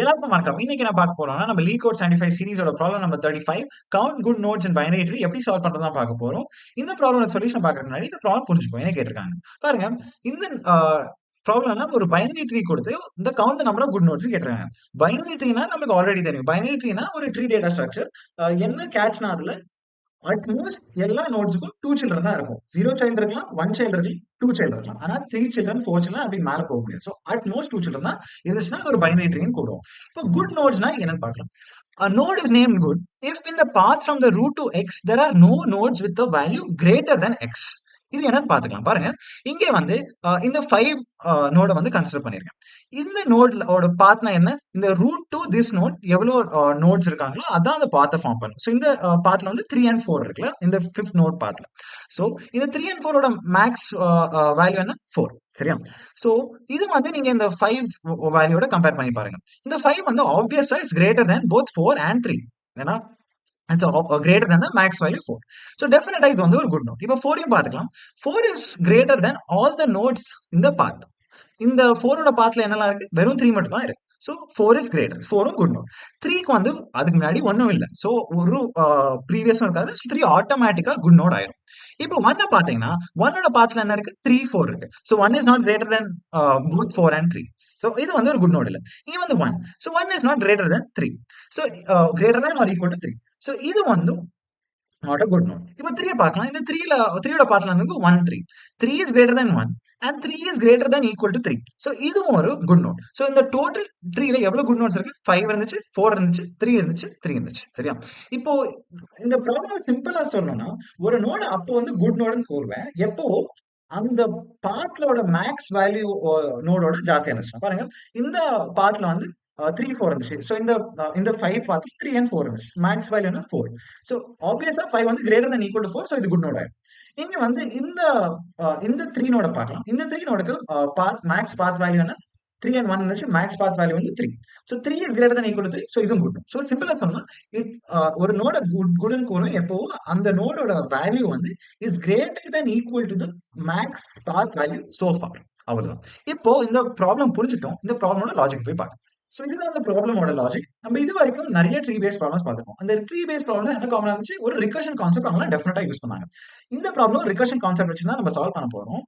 எல்லாருக்கும் வணக்கம். இன்னைக்கு நான் பார்க்க போறோம்னா, நம்ம Leetcode 75 சீரிஸோட problem number 35 count good nodes in binary tree எப்படி சால்வ் பண்றதுன்னு தான் பார்க்க போறோம். இந்த ப்ராப்ளமோட சொல்யூஷன் பார்க்கறதுக்கு முன்னாடி இந்த ப்ராப்ளம் புரிஞ்சுக்கோங்க. என்ன கேட்டிருக்காங்க பாருங்க. இந்த ப்ராப்ளம்ல ஒரு பைனரி ட்ரீ கொடுத்து இந்த count number of good nodes கேட்டிருக்காங்க. பைனரி ட்ரீனா நமக்கு ஆல்ரெடி தெரியும். பைனரி ட்ரீனா ஒரு ட்ரீ டேட்டா ஸ்ட்ரக்சர். என்ன கேட்ச்னா அதுல அட்மோஸ்ட் எல்லா நோட்ஸுக்கும் 2 சில்ட்ரன் தான் இருக்கும். 0 சைல்டு இருக்கலாம், 1 சைல்டு இருக்கலாம், 2 சைல்டு இருக்கலாம். ஆனா 3 சில்ட்ரன், 4 சில்ட்ரன் அப்படி மேல போக முடியாது. ஸோ அட்மோஸ்ட் 2 சில்ட்ரன் தான் இருந்துச்சுன்னா அது ஒரு பைனரி ட்ரீன்னு கூடுவோம். இப்போ குட் நோட்ஸ்னா என்னன்னு பார்க்கலாம். A node is named good if in the path from the root to x there are no nodes with a value greater than x. இது என்னன்னு பாத்துக்கலாம் பாருங்க. இங்கே வந்து இந்த 5 நோட வந்து கன்சிடர் பண்ணிருக்கேன். இந்த நோடோட பாத்னா என்ன? இந்த ரூட் டு திஸ் நோட் எவ்வளவு நோட்ஸ் இருக்காங்களோ அதான் அந்த பாத்தை ஃபார்ம் பண்ணும். ஸோ இந்த பாத்ல வந்து 3 and 4 இருக்குல்ல இந்த 5th நோட் பாத்ல. ஸோ இந்த 3 and 4 ஓட மேக்ஸ் வேல்யூ என்ன? 4. சரியா? ஸோ இது வந்து நீங்க இந்த 5 வேல்யூட கம்பேர் பண்ணி பாருங்க. இந்த 5 வந்து ஆப்வியஸா is greater than both 4 and 3. ஏன்னா it's greater than the max value 4. So definitely இது வந்து ஒரு good node. இப்போ 4 பார்த்துக்கலாம். 4 is greater than all the nodes in the path. இந்த 4 ஓட பாத்ல என்னலாம் இருக்கு? வெறும் 3 மட்டும் தான் இருக்கு. So 4 is greater. 4ம் குட் நோட். 3க்கு வந்து அதுக்கு முன்னாடி ஒன்றும் இல்லை. ஸோ ஒரு ப்ரீவியஸும் இருக்காது. 3 ஆட்டோமேட்டிக்காக குட் நோட் ஆயிரும். இப்போ 1 பார்த்தீங்கன்னா 1ஓட பாத்ல என்ன இருக்கு? 3, 4 இருக்கு. So 1 is not greater than both 4 and 3. So இது வந்து ஒரு குட் நோட் இல்லை. இங்கே வந்து 1. So 1 is not greater than 3. So greater than or equal to 3. So இது வந்து not a good node. இப்போ 3 பார்க்கலாம். இந்த 3ஓட பாத்ல இருக்கு 1, 3. 3 is greater than 1 and 3 is greater than equal to 3. So இதுவும் ஒரு good node. So இந்த total ட்ரீல எவ்வளவு good nodes இருக்கு? 5 இருந்துச்சு, 4 இருந்துச்சு, 3 இருந்துச்சு, 3 இருந்துச்சு. சரியா? இப்போ இந்த ப்ராப்ளம் சிம்பிளா சொல்லணும்னா ஒரு நோட் அப்போ வந்து குட் நோட்னு கூறுவேன். எப்போ அந்த பாத்லோட மேக்ஸ் வேல்யூ நோடோட ஜாஸ்தியா இருந்துச்சு. பாருங்க இந்த பாத்ல வந்து 3, 4 இருந்துச்சு. ஸோ இந்த 5 பாத்ல 3 and 4 இருந்துச்சு. மேக்ஸ் வேல்யூ என்ன 4. ஸோ ஆப்வியஸா 5 வந்து greater than equal to 4. So இது குட் நோட் ஆயிடும். இங்க வந்து இந்த 3 நோட பார்க்கலாம். இந்த 3 நோடுக்கு மேக்ஸ் பாத் வேல்யூ என்ன 3 and 1 இருந்துச்சு. மேக்ஸ் பாத் வேல்யூ வந்து 3. So 3 is greater than equal to 3. So இதுவும் குட் நோட். ஸோ சிம்பிளா சொன்னா ஒரு நோட குட்னு கூறும் எப்போ அந்த நோடோட வேல்யூ வந்து is greater than equal to the max path value so far. அவ்வளவுதான். இப்போ இந்த ப்ராப்ளம் புரிஞ்சுட்டோம். இந்த ப்ராப்ளமோட லாஜிக் போய் பார்க்கலாம். ஸோ இதுதான் அந்த ப்ராப்ளமோட லாஜிக். நம்ம இது வரைக்கும் நிறைய ட்ரீ பேஸ்ட் ப்ராப்ளம்ஸ் பார்த்துருக்கோம். அந்த ட்ரீ பேஸ்ட் ப்ராப்ளம் என்ன காமனா இருந்துச்சு? ஒரு ரிகர்ஷன் கான்செப்ட் அவங்களாம் டெஃபினட்டா யூஸ் பண்ணாங்க. இந்த ப்ராப்ளம் ரிகர்ஷன் கான்செப்ட் வச்சு தான் நம்ம சால்வ் பண்ண போறோம்.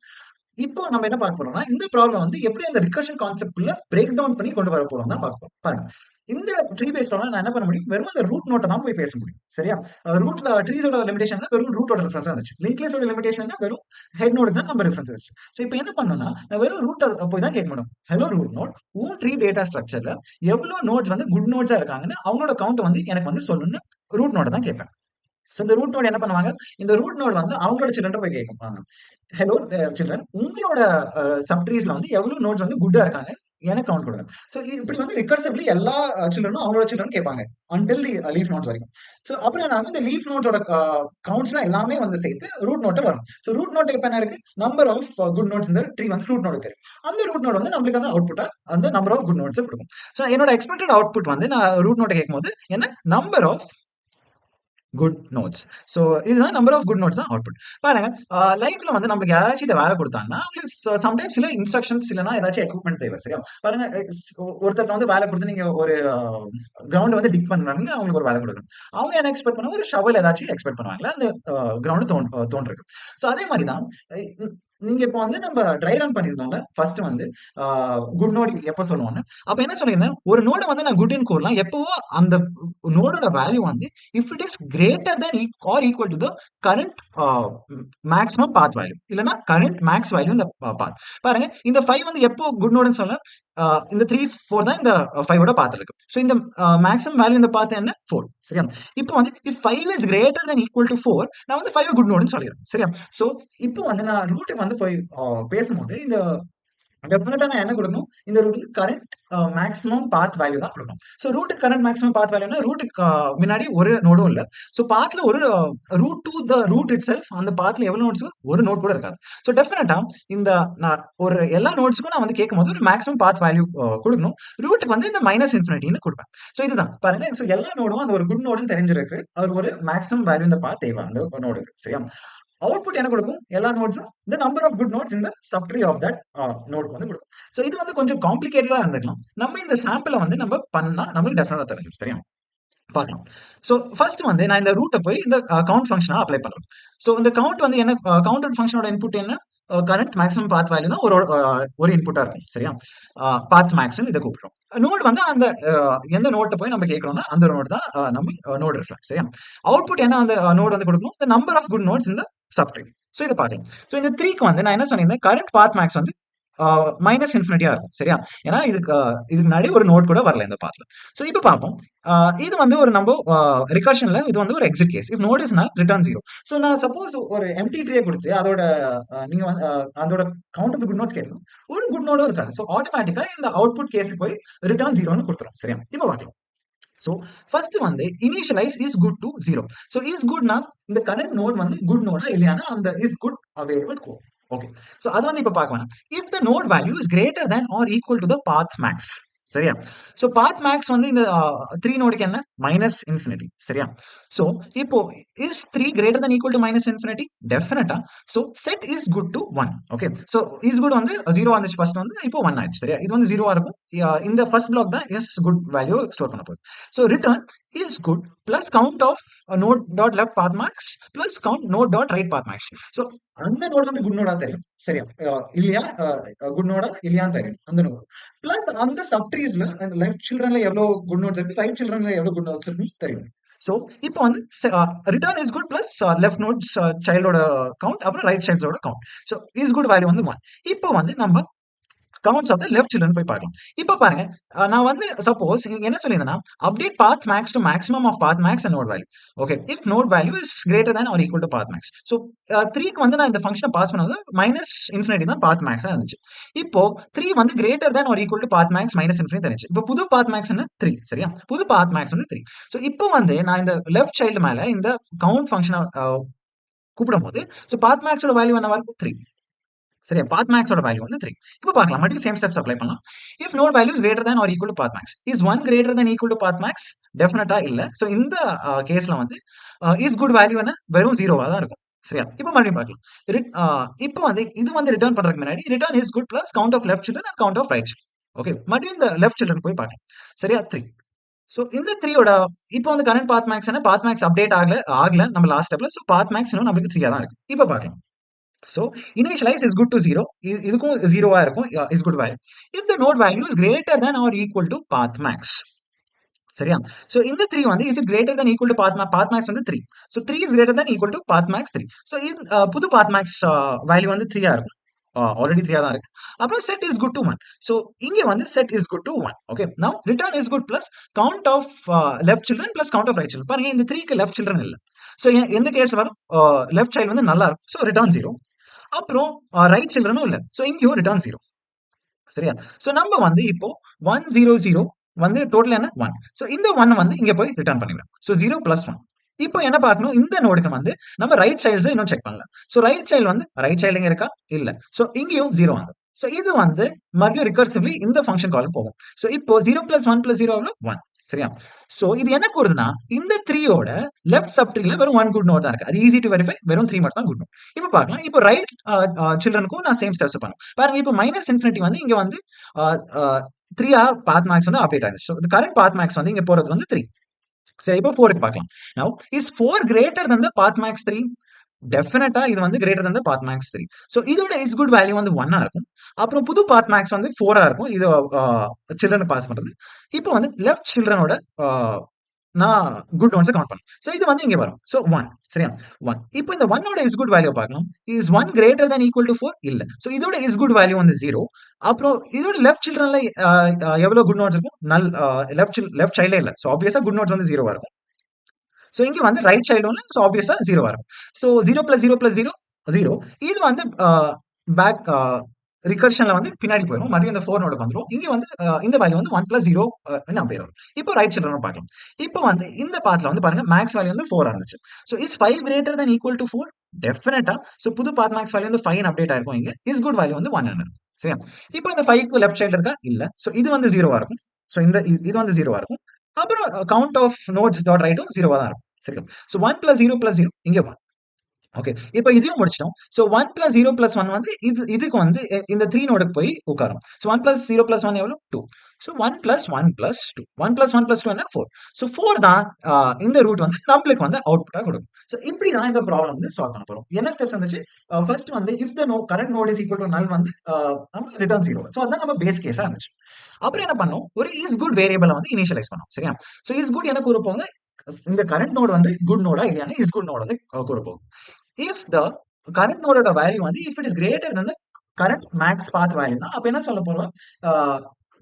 இப்போ நம்ம என்ன பார்க்க போறோம்னா இந்த ப்ராப்ளம் வந்து எப்படி அந்த ரிகர்ஷன் கான்செப்ட்ல பிரேக் டவுன் பண்ணி கொண்டு வர போறோம் தான் பார்க்க போறோம். பாருங்க இந்த ட்ரீ பேஸ்ட் ப்ராப்ளம் நான் என்ன பண்ண முடியும்? வெறும் அந்த ரூட் நோட்டை தான் போய் பேச முடியும். சரியா? ரூட்ல ட்ரீஸோட லிமிடேஷன் வெறும் ரூட்டோட ரெஃபரன்ஸ் இருந்துச்சு. லிங்க் லிஸ்டோட லிமிடேஷன் வெறும் ஹெட் நோடு தான் நம்ம ரெஃபரன்ஸ் இருந்துச்சு. ஸோ இப்போ என்ன பண்ணணும்னா நான் வெறும் ரூட்டர் போய் தான் கேட்க முடியும். ஹலோ ரூட் நோட் உன் ட்ரீ டேட்டா ஸ்ட்ரக்சர்ல எவ்வளவு நோட்ஸ் வந்து குட் நோட்ஸா இருக்காங்கன்னு அவங்களோட கவுண்ட் வந்து எனக்கு வந்து சொல்லணும்னு ரூட் நோட தான் கேட்பேன். ஸோ இந்த ரூட் நோட் என்ன பண்ணுவாங்க? இந்த ரூட் நோட் வந்து அவங்களோட சில்ட்ரன் போய் கேட்பாங்க. ஹலோ சில்ட்ரன் உங்களோட சப்ட்ரீஸ்ல வந்து எவ்வளவு நோட்ஸ் வந்து குட்டா இருக்காங்க எனக்கு கவுண்ட் கொடுங்க. ஸோ இப்படி வந்து ரிகர்சிவ்லி எல்லா சில்ட்ரனும் அவங்களோட சில்ட்ரன் கேட்பாங்க அன்டில் தி லீஃப் நோட்ஸ் வரைக்கும். ஸோ அப்புறம் என்ன இந்த லீஃப் நோட்ஸோட கவுண்ட்ஸ்லாம் எல்லாமே வந்து சேர்த்து ரூட் நோட்டை வரும். ஸோ ரூட் நோட் இப்போ என்ன இருக்கு? நம்பர் ஆஃப் குட் நோட்ஸ் இந்த ட்ரீ வந்து ரூட் நோட் தெரியும். அந்த ரூட் நோட் வந்து நம்மளுக்கு வந்து அவுட்புட்டா அந்த நம்பர் ஆஃப் குட் நோட்ஸ் கொடுக்கும். ஸோ என்னோட எக்ஸ்பெக்டட் அவுட்புட் வந்து நான் ரூட் நோட்டை கேட்கும்போது என்ன number of good nodes. So இதுதான் நம்பர் ஆஃப் குட் நோட்ஸ் தான் அவுட்புட். பாருங்க லைஃப்ல வந்து நமக்கு யாராச்சும் வேலை கொடுத்தாங்கன்னா அவங்களுக்கு சம்டைம்ஸ் சில இன்ஸ்ட்ரக்ஷன்ஸ் இல்லைன்னா ஏதாச்சும் எக்யூப்மெண்ட் தேவை. சரியா? பாருங்க ஒருத்தர் வந்து வேலை கொடுத்து நீங்க ஒரு கிரவுண்ட் வந்து டிக் பண்றாங்க அவங்களுக்கு ஒரு வேலை கொடுக்கணும். அவங்க என்ன எக்ஸ்பெக்ட் பண்ணுவாங்க? ஒரு ஷவல் ஏதாச்சும் எக்ஸ்பெக்ட் பண்ணுவாங்களா அந்த கிரவுண்ட் தோன்றிருக்கு. ஸோ அதே மாதிரி தான் நீங்க இப்போ வந்து நம்ம ட்ரை ரன் பண்ணிருந்தோம்ல ஃபர்ஸ்ட் வந்து குட் நோட் எப்போ சொல்லுவோம்னு அப்ப என்ன சொல்லியிருந்தேன்? ஒரு நோட வந்து நான் குட்னு கூறலாம் எப்பவோ அந்த நோடோட வேல்யூ வந்து if it is greater than or equal to the current maximum path value இல்லைன்னா கரண்ட் மேக்ஸ் வேல்யூ இந்த பாத். பாருங்க இந்த 5 வந்து எப்போ குட் நோட்னு சொல்ல இந்த 3, 4 தான் இந்த 5ஓட பாத் இருக்கு. ஸோ இந்த மேக்ஸிமம் வேல்யூ இந்த பாத் என்ன 4. சரியா? இப்போ வந்து if 5 is greater than equal to 4 நான் வந்து 5 குட் நோட்னு சொல்லிடுறேன். சரியா? ஸோ இப்போ வந்து நான் ரூட்டுக்கு வந்து போய் பேசும்போது இந்த டெஃபினட்டா நான் என்ன கொடுக்கணும்? இந்த ரூட்டுக்கு கரண்ட் மேக்ஸிமம் பாத் வேல்யூ தான் கொடுக்கணும். ஸோ ரூட்டுக்கு கரண்ட் மேக்ஸிமம் பாத் வேல்யூனா ரூட்டுக்கு முன்னாடி ஒரு நோடும் இல்லை. ஸோ பாத்ல ஒரு root to the root itself அந்த பாத்ல எவ்வளவு நோட்ஸ் ஒரு நோட் கூட இருக்காது. ஸோ டெஃபினட்டா இந்த நான் ஒரு எல்லா நோட்ஸ்க்கும் நான் வந்து கேட்கும் போது ஒரு மேக்ஸிமம் பாத் வேல்யூ கொடுக்கணும். ரூட்டுக்கு வந்து இந்த மைனஸ் இன்ஃபினிட்டின்னு கொடுப்பேன். ஸோ இதுதான் பாருங்க. ஸோ எல்லா நோடும் அந்த ஒரு குட் நோடுன்னு தெரிஞ்சிருக்கு. அது ஒரு மேக்ஸிமம் வேல்யூ இந்த பாத் தேவை அந்த நோடுக்கு. சரியா? அவுட்புட் என்ன கொடுக்கும்? எல்லா நோட்ஸும் the number of good nodes in the subtree of that நோடுக்கு வந்து கொடுக்கும். ஸோ இது வந்து கொஞ்சம் காம்ப்ளிகேட்டடா இருந்துக்கலாம். நம்ம இந்த சாம்பிளை வந்து நம்ம பண்ணா நம்மளுக்கு டெஃபினட்டா தெரிஞ்சிடும். சரியா பார்க்கலாம். ஸோ ஃபர்ஸ்ட் வந்து நான் இந்த ரூட்டை போய் இந்த கவுண்ட் ஃபங்க்ஷனா அப்ளை பண்றேன். ஸோ இந்த கவுண்ட் வந்து என்ன, கவுண்டட் ஃபங்க்ஷனோட இன்புட் என்ன, கரண்ட் மேக்ஸிமம் பாத் வேல்யூ தான் ஒரு இன்புட்டா இருக்கும். சரியா, பாத் மேக்ஸ்னு இதை கூப்பிடுறோம். நோட் வந்து அந்த எந்த நோட்டை போய் நம்ம கேட்கறோம்னா அந்த நோட் தான் நம்ம நோட் ரிஃப்ளெக்ஸ். சரியா, அவுட்புட் என்ன அந்த நோட் வந்து கொடுக்கணும், the number of good nodes in the subtree. So இதை பார்க்கலாம். ஸோ இந்த 3க்கு வந்து நான் என்ன சொன்னேன், கரண்ட் பாத் மேக்ஸ் வந்து மைனஸ் இன்ஃபினிட்டியா இருக்கும். சரியா, ஏன்னா இதுக்கு முன்னாடி ஒரு நோட் கூட வரல இந்த பாத்ல. ஸோ இப்போ பார்ப்போம். இது வந்து ஒரு நம்ம ரிகர்ஷன்ல இது வந்து ஒரு exit case. If node is not return 0. So நான் சப்போஸ் ஒரு எம்டி ட்ரீயை கொடுத்து அதோட நீங்க வந்து அதோட கவுண்ட் ஆஃப் குட் நோட்ஸ் கேட்கணும், ஒரு குட் நோடும் இருக்காது. ஸோ ஆட்டோமேட்டிக்கா இந்த அவுட்புட் கேஸுக்கு போய் ரிட்டர்ன் 0ன்னு கொடுத்துரும். சரியா, இப்போ பார்க்கலாம். ஸோ ஃபர்ஸ்ட் வந்து initialize is good to 0. So is குட்னா இந்த கரண்ட் நோட் வந்து குட் நோடா இல்லையானா அந்த is good available code. Okay, so அது வந்து இப்போ பார்க்க வேணாம். If the node value is greater than or equal to the path max. சரியா, ஸோ பாத் மேக்ஸ் வந்து இந்த 3 நோடுக்கு என்ன, மைனஸ் இன்ஃபினிட்டி. சரியா, ஸோ இப்போ is 3 greater than equal to minus infinity, டெஃபினட்டா. So set is good to 1. Okay, so is good வந்து 0 வந்துச்சு ஃபர்ஸ்ட், வந்து இப்போ 1 ஆயிடுச்சு. சரியா, இது வந்து 0 இருக்கும். இந்த ஃபர்ஸ்ட் பிளாக் தான் இஸ் குட் வேல்யூ ஸ்டோர் பண்ண போகுது. So return is good plus count of node dot left path max plus count node dot right path max. So அந்த நோட் வந்து குட் நோடா தெரியும். சரியா, இல்லையா, குட் நோடா இல்லையான்னு தெரியும் அந்த நோட். பிளஸ் அந்த சப்ட்ரீஸ்ல அந்த லெஃப்ட் சில்ட்ரன்ல எவ்வளவு குட் நோட்ஸ் இருக்கு, ரைட் சில்ட்ரன்ல எவ்வளவு குட் நோட்ஸ் இருக்குன்னு தெரியும். ஸோ இப்போ வந்து return is good plus left nodes சைல்டோட கவுண்ட் அப்புறம் ரைட் சைல்டோட count. So is good value வந்து 1. இப்போ வந்து நம்ம counts of the left children போய் பார்க்கலாம். இப்போ பாருங்க, நான் வந்து சப்போஸ் என்ன சொல்லியிருந்தேன்னா update path max to maximum of path max and node value. Okay, if node value is greater than or equal to path max. So 3க்கு வந்து நான் இந்த ஃபங்க்ஷனை பாஸ் பண்ணது மைனஸ் இன்ஃபினிட்டி தான் பாத் மேக்ஸாக இருந்துச்சு. இப்போ 3 வந்து greater than or equal to path max minus infinity இருந்துச்சு. இப்போ புது பாத் மேக்ஸ் என்ன 3. சரியா, புது பாத் மேக்ஸ் வந்து 3. ஸோ இப்போ வந்து நான் இந்த லெஃப்ட் சைல்டு மேல இந்த கவுண்ட் ஃபங்க்ஷனை கூப்பிடும் போது ஸோ பாத் மேக்ஸோட வேல்யூ என்னவா இருக்கும், 3. சரியா, பாத் மேக்ஸோட வேல்யூ வந்து 3. இப்போ பார்க்கலாம், மறுபடியும் சேம் ஸ்டெப்ஸ் அப்ளை பண்ணலாம். If node value is greater than or equal to path max, is 1 greater than equal to path max, டெஃபினட்டா இல்ல. ஸோ இந்த கேஸ்ல வந்து இஸ் குட் வேல்யூ என்ன, வெறும் 0வா தான் இருக்கும். சரியா, இப்போ மறுபடியும் பார்க்கலாம். இப்போ வந்து இது வந்து ரிட்டர்ன் பண்றதுக்கு முன்னாடி return is good plus count of left children and count of right children. Okay, மறுபடியும் இந்த லெஃப்ட் சில்ட்ரன் போய் பார்க்கலாம். சரியா, 3. ஸோ இந்த 3யோட இப்போ வந்து கரண்ட் பாத் மேக்ஸ் என்ன, பாத் மேக்ஸ் அப்டேட் ஆகல நம்ம லாஸ்ட் ஸ்டெப்ல. ஸோ பாத் மேக்ஸ் இன்னும் நமக்கு 3 தான் இருக்கு. இப்போ பார்க்கலாம். So initialize is good to 0. இதுக்கும் 0வா இருக்கும் is good value. If the node value is greater than or equal to path max. சரியா, so இந்த 3 வந்து is it greater than equal to path max வந்து 3. So 3 is greater than equal to path max 3. So புது path max value வந்து 3 இருக்கும். Already 3 தான் இருக்கு. அப்புறம் set is good to 1. So இங்க வந்து set is good to 1. Okay, now return is good plus count of left children plus count of right children. பாருங்க, இந்த 3க்கு left children இல்ல. So எந்த கேஸ் வரும், left child வந்து நல்லா இருக்கும். So return 0. அப்புறம் ரைட் சில்ட்ரனும் இல்ல. சோ இங்கேயும் ரிட்டர்ன் 0. சரியா, சோ நம்ம வந்து இப்போ 1 0 0 வந்து டோட்டல் என்ன 1. சோ இந்த 1 வந்து இங்க போய் ரிட்டர்ன் பண்ணிடுறோம். So 0 plus 1. இப்போ என்ன பார்க்கணும், இந்த நோடுக்கு வந்து நம்ம ரைட் சைல்ட்ஸ் இன்னும் செக் பண்ணலாம். சோ ரைட் சைல்டு வந்து ரைட் சைல்டு இங்க இருக்கா, இல்ல. சோ இங்கேயும் 0 வந்து. சோ இது வந்து மறுபடியும் ரிகர்சிவ்லி இந்த ஃபங்க்ஷன் கால் போகும். சோ இப்போ 0 பிளஸ் 1 பிளஸ் 0 எவ்வளவு 1. சரியா, சோ இது என்ன கூறுதுன்னா இந்த 3யோட லெஃப்ட் சப்ட்ரீல வெறும் 1 குட் நோட் தான் இருக்கு. அது ஈஸி டு வெரிஃபை, வெறும் 3 மட்டும் தான் குட் நோட். இப்போ பார்க்கலாம், இப்போ ரைட் சில்ட்ரனுக்கும் நான் சேம் ஸ்டெப்ஸ் பண்ணும். பாருங்க, இப்போ மைனஸ் இன்ஃபினிட்டி வந்து இங்க வந்து 3 பாத் மேக்ஸ் வந்து அப்டேட் ஆயிடுச்சு. ஸோ கரண்ட் பாத் மேக்ஸ் வந்து இங்க போறது வந்து 3. சரி, இப்போ 4க்கு பார்க்கலாம். நவ is 4 greater than the path max 3? டெஃபினட்டா இது வந்து greater than the path max 3. So இதோட இஸ் குட் வேல்யூ வந்து 1 இருக்கும். அப்புறம் புது பாத் மேக்ஸ் வந்து 4 இருக்கும். இது சில்ட்ரனுக்கு பாஸ் பண்றது. இப்போ வந்து லெஃப்ட் சில்ட்ரனோட நான் குட் ஒன்ஸ் கவுண்ட் பண்ணேன். சோ இது வந்து இங்க வரும். சோ 1. சரியா, 1. இப்போ இந்த 1 ஓட இஸ் குட் வேல்யூ பார்க்கலாம். Is 1 greater than equal to 4? இல்ல. சோ இதோட இஸ் குட் வேல்யூ வந்து 0. அப்புறம் இதோட லெஃப்ட் சில்ட்ரன்ல எவ்வளவு குட் நோட்ஸ் இருக்கும், நல் லெஃப்ட் சைல்டே இல்ல. சோ ஆப்வியஸா குட் நோட்ஸ் வந்து 0வா இருக்கும். சோ இங்க வந்து ரைட் சைல்டு ஒன்னு, சோ ஆப்வியஸா 0வா இருக்கும். So 0 plus 0 plus 0 0. இது வந்து பேக் ரிகர்ஷன்ல வந்து பின்னாடி போயிடும். மறுபடியும் இந்த 4 நோடுக்கு வந்துரும். இங்க வந்து இந்த வேல்யூ வந்து 1 பிளஸ் 0 ன்னு அப்படியே வரும். இப்போ ரைட் சில்ட்ரன் பார்க்கலாம். இப்போ வந்து இந்த பாத்ல வந்து பாருங்க, மேக்ஸ் வேல்யூ வந்து 4 இருந்துச்சு. So is 5 greater than equal to 4? டெஃபினட்டா. சோ புது பாத் மேக்ஸ் வேல்யூ வந்து 5 அப்டேட் ஆயிருக்கும். இங்க இஸ் குட் வேல்யூ வந்து 1 இருக்கும். சரியா, இப்போ இந்த 5க்கு லெஃப்ட் சைடு இருக்கா, இல்ல. சோ இது வந்து 0வா இருக்கும். சோ இது வந்து 0வா இருக்கும். அப்புறம் கவுண்ட் ஆஃப் நோட்ஸ் டாட் ரைட்டும் 0வா தான் இருக்கும். சரியா, சோ 1 பிளஸ் 0 பிளஸ் 0 இங்க 1. ஓகே. இப்ப இதையும் முடிச்சிட்டோம். சோ 1 பிளஸ் 0 பிளஸ் 1 வந்து இதுக்கு வந்து இந்த 3 நோடுக்கு போய் உட்காரும். சோ 1 பிளஸ் 0 பிளஸ் 1 எவ்வளவு? 2. So 1 plus 1 plus 2. 1 plus 1 plus 2 என்ன? 4. சோ 4 தான் இந்த ரூட் வந்து நம்மளுக்கு வந்து அவுட்புட்டா கொடுக்கும். சோ இப்படி தான் இந்த ப்ராப்ளம் வந்து சால்வ் பண்ண போறோம். என்ன ஸ்டெப்ஸ் வந்துச்சு? ஃபர்ஸ்ட் வந்து if the current node is equal to நல் வந்து நம்ம ரிட்டர்ன் 0. சோ அதான் நம்ம பேஸ் கேஸா இருந்துச்சு. அப்புறம் என்ன பண்ணோம்? ஒரு இஸ் குட் வேரியபிள வந்து இனிஷியலைஸ் பண்ணோம். சரியா? சோ இஸ் குட் என்ன கூற போகுது? இந்த கரண்ட் நோட் வந்து குட் நோடா இல்லையான்னு இஸ் குட் நோட் வந்து கூற போகும். If the current node ஓட வேல்யூ வந்து if it is greater than the current max path value னா அப்ப என்ன சொல்ல போறோம்?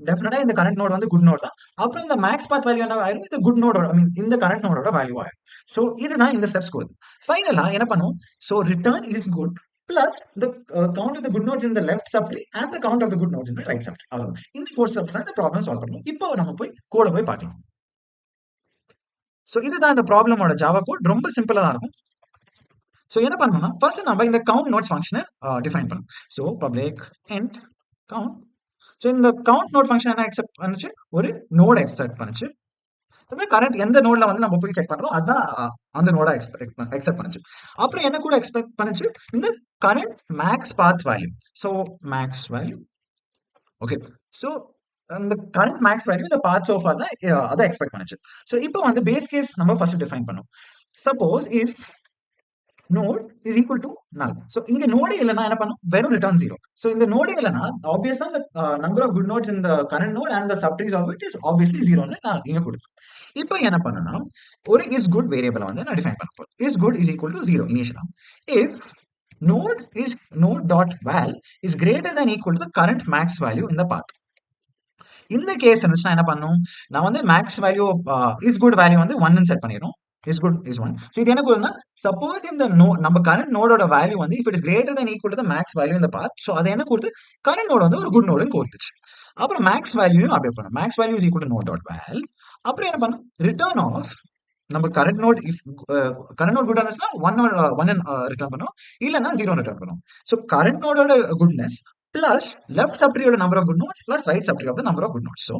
டெஃபினட்டா இந்த கரண்ட் நோட் வந்து குட் நோட் தான். அப்புறம் இந்த மேக்ஸ் பாத் வேல்யூ என்ன ஆயிரும்? இந்த குட் நோடோட ஐ மீன் இந்த கரண்ட் நோடோட வேல்யூ ஆயிரும். சோ இதுதான் இந்த ஸ்டெப்ஸ் கொடுது. ஃபைனலா என்ன பண்ணுவோம்? So return is good plus the count of the good nodes in the left subtree and the count of the good nodes in the right subtree. அவ்வளவுதான். இந்த 4 ஸ்டெப்ஸ் தான் இந்த ப்ராப்ளம் சால்வ் பண்ணணும். இப்போ நம்ம போய் கோட போய் பார்க்கலாம். சோ இதுதான் இந்த ப்ராப்ளமோட ஜாவா கோட். ரொம்ப சிம்பிளா தான் இருக்கும். சோ என்ன பண்ணணும்னா ஃபர்ஸ்ட் நம்ம இந்த கவுண்ட் நோட்ஸ் ஃபங்க்ஷனை டிஃபைன் பண்ணணும். So public int count. So இந்த கவுண்ட் நோட் ஃபங்க்ஷன் என்ன எக்ஸெப்ட் பண்ணுச்சு? ஒரு நோட் எக்ஸ்பெக்ட் பண்ணுச்சு. கரண்ட் எந்த நோட்ல வந்து நம்ம போய் செக் பண்றோம் அதான் அந்த நோட எக்ஸ்பெக்ட் பண்ணுச்சு. அப்புறம் என்ன கூட எக்ஸ்பெக்ட் பண்ணுச்சு? இந்த current max path value. So max value. Okay. So அந்த கரண்ட் மேக்ஸ் வேல்யூ இந்த பாத் சோ ஃபார் தான் அதை எக்ஸ்பெக்ட் பண்ணுச்சு. சோ இப்போ வந்து பேஸ் கேஸ் நம்ம ஃபர்ஸ்ட் டிஃபைன் பண்ணோம். Suppose if node is equal to null. So இங்க node இல்லனா என்ன பண்ணும்? வெறும் return 0. So இந்த node இல்லனா obviously the number of good nodes in the current node and the subtrees of it is obviously 0 னு நான் இங்க கொடுத்துட்டேன். இப்போ என்ன பண்ணனும்னா ஒரு is good variable வந்து நான் டிஃபைன் பண்ண போறேன். is good is equal to 0 initially. If node dot val is greater than equal to the current max value in the path. இந்த கேஸ் இருந்துச்சுன்னா என்ன பண்ணும்? நான் வந்து maths value is good value வந்து 1 னு set பண்ணிரோம். is good is 1. So இது என்ன கூறுதுன்னா சப்போஸ் இந்த நம்ம கரண்ட் நோடோட வேல்யூ வந்து if it is greater than equal to the max value in the path, so அது என்ன கூறுது? கரண்ட் நோட் வந்து ஒரு குட் நோடுன்னு கூறுச்சு. அப்புறம் மேக்ஸ் வேல்யூயும் அப்டேட் பண்ணும். Maths value is equal to node dot val. அப்புறம் என்ன பண்ணும்? ரிட்டர்ன் ஆஃப் நம்ம current node if current node good இருந்துச்சுன்னா 1 or 1 ரிட்டர்ன் பண்ணும். இல்லனா 0 ரிட்டர்ன் பண்ணும். So கரண்ட் நோடோட goodness plus left subtree of the number of good nodes plus right subtree of the number of good nodes. So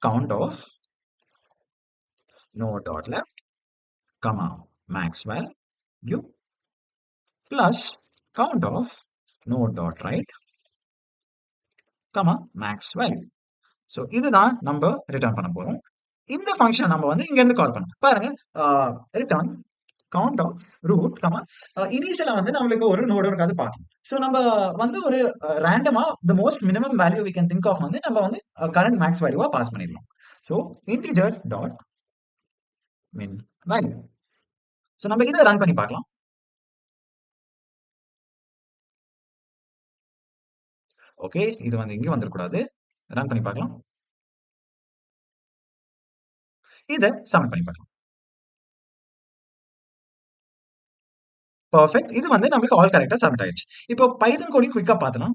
count of node dot left comma max value plus count of node dot right comma max value. So இதுதான் நம்ம return பண்ண போறோம். இந்த function நம்ம வந்து இங்க இருந்து கால் பண்ணோம். பாருங்க return count of root comma இனிஷியலா வந்து நம்மளுக்கு ஒரு நோட் இருக்காது பார்த்தோம். சோ நம்ம வந்து ஒரு ரேண்டமா the most minimum value we can think of வந்து நம்ம வந்து current max வேல்யூவா பாஸ் பண்ணிடலாம். So integer dot min value. So நம்ம இத ரன் பண்ணி பார்க்கலாம். ஓகே, இது வந்து இங்க வந்துடக்கூடாது. ரன் பண்ணி பார்க்கலாம். இத சப்மிட் பண்ணி பார்க்கலாம். பெர்ஃபெக்ட். இது வந்து நமக்கு ஆல் கரெக்ட்டா சப்மிட் ஆயிடுச்சு. இப்போ பைத்தன் கோடிங் குயிக்கா பார்த்தலாம்.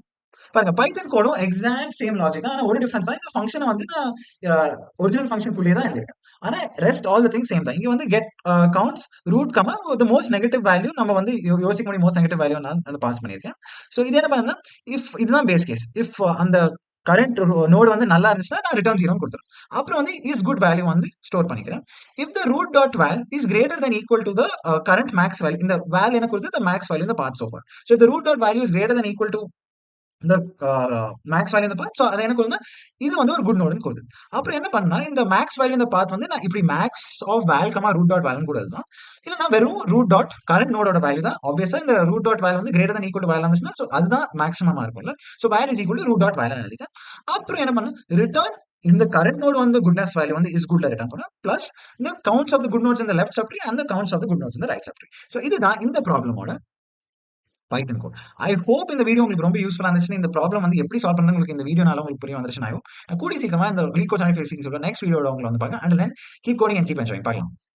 பாருங்க பைத்தன் கோடும் எக்ஸாக்ட் சேம் லாஜிக் தான். ஆனா ஒரு டிஃபரன்ஸ் தான் இந்த ஃபங்க்ஷனை வந்து நான் ஒரிஜினல் ஃபங்க்ஷன் குள்ளேயே தான் எழுதியிருக்கேன். ஆனா rest all the things same தான். இங்க வந்து get counts root comma the most negative value நம்ம வந்து யோசிக்க முடியும் மோஸ்ட் நெகட்டிவ் வேல்யூ நான் வந்து பாஸ் பண்ணியிருக்கேன். ஸோ இது என்ன பண்ணுன்னா இஃப் இதுதான் பேஸ் கேஸ். இஃப் அந்த கரண்ட் நோடு வந்து நல்லா இருந்துச்சுன்னா நான் ரிட்டர்ன் 0 கொடுத்துறேன். அப்புறம் வந்து இஸ் குட் வேல்யூ வந்து ஸ்டோர் பண்ணிக்கிறேன். If the root dot val is greater than equal to the current max value இந்த வேல்யூ என்ன கொடுத்து த மேக்ஸ் வேல்யூ இந்த பாத் சோஃபார். ஸோ இந்த root dot value is greater than equal to இந்த max value இந்த path. So அது என்ன கொடுக்குன்னா இது வந்து ஒரு குட் நோடுன்னு கொடுது. அப்புறம் என்ன பண்ணா இந்த மேக்ஸ் வேல்யூ இந்த பாத் வந்து நான் இப்படி max of val comma root dot value கூட தான் இல்லைன்னா வெறும் ரூட் டாட் கரண்ட் நோடோட வேல்யூ தான். ஆப்வியஸா இந்த ரூட் டாட் வேல்யூ வந்து greater than equal to value இருந்துச்சுன்னா ஸோ அதுதான் மேக்ஸிமமா இருக்கும்ல. So value is equal to root dot value எழுதிட்டேன். அப்புறம் என்ன பண்ணு ரிட்டர்ன் இந்த கரண்ட் நோடு வந்து குட்னஸ் வேல்யூ வந்து இஸ் குட்ல ரிட்டர்ன் பண்ணா பிளஸ் இந்த counts of the good nodes இந்த left subtree and counts of the good nodes இந்த ரைட் சப்ட்ரி. ஸோ இதுதான் இந்த ப்ராப்ளமோட பைத்தன் கோட். ஐ ஹோப் இந்த வீடியோ உங்களுக்கு ரொம்ப யூஸ்ஃபுல்லா இருந்துச்சுன்னு இந்த ப்ராப்ளம் வந்து எப்படி சால்வ் பண்ணணும் உங்களுக்கு இந்த வீடியோனால உங்களுக்கு புரிய வந்துருச்சு. நான் கூடி சீக்கிரமா இந்த லீட்கோட் சீரிஸோட நெக்ஸ்ட் வீடியோட உங்களை வந்து பார்க்க. And then keep coding and keep enjoying பார்க்கலாம்.